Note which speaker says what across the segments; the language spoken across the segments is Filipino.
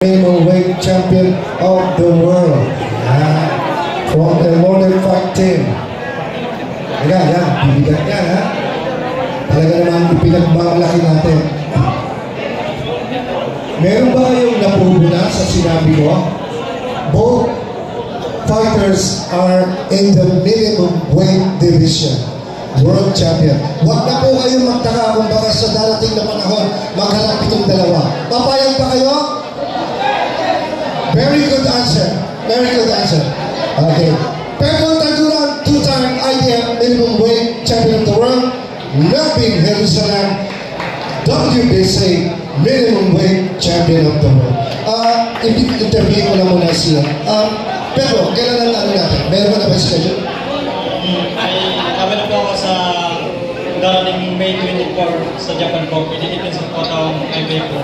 Speaker 1: Weight champion of the world from the modern fight team. Yan, bibigat yan ha. Talaga naman ipinagmamalaki natin. Meron ba kayong napubuna sa sinabi ko? Both fighters are in the minimum weight division. World champion. Huwag na po kayo magtaka kung baka sa darating na panahon magharap itong dalawa. Papayag pa kayo? Very good answer. Very good answer. Okay. Pedro Taguran, two-time IBF minimum weight champion of the world. Melvin Jerusalem, WBC minimum weight champion of the world. Interview ko na muna siya. Pedro, kailan ang ano natin? Meron ka na ba schedule?
Speaker 2: Kami po ako sa darating May 24 sa Japan po. Pinilitin sa po taong IBF po.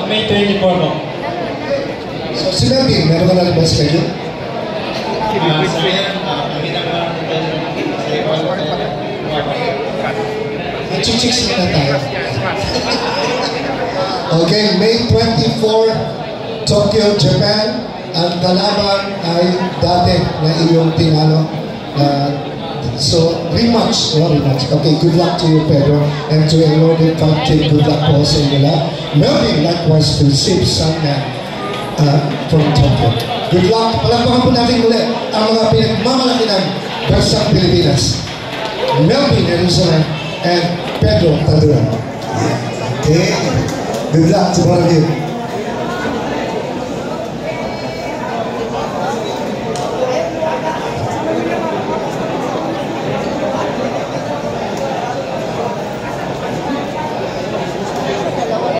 Speaker 2: May 24 po.
Speaker 1: So, sinabi, meron ka na rin ba schedule? Chichiks na tayo. Okay, May 24, Tokyo, Japan. Ang kalaban ay dati na iyong tinalo. So, rematch. Okay, good luck to you, Pedro. And to a loaded fight team, good luck po sa inyo lahat. Melvin, likewise to Sip Sangman from Tokyo. Good luck. Palakpakan po natin ulit ang mga pinagmamalaki ng Bansang Pilipinas. Melvin Jerusalem and Pedro Taguran. Okay. Good luck to all of you.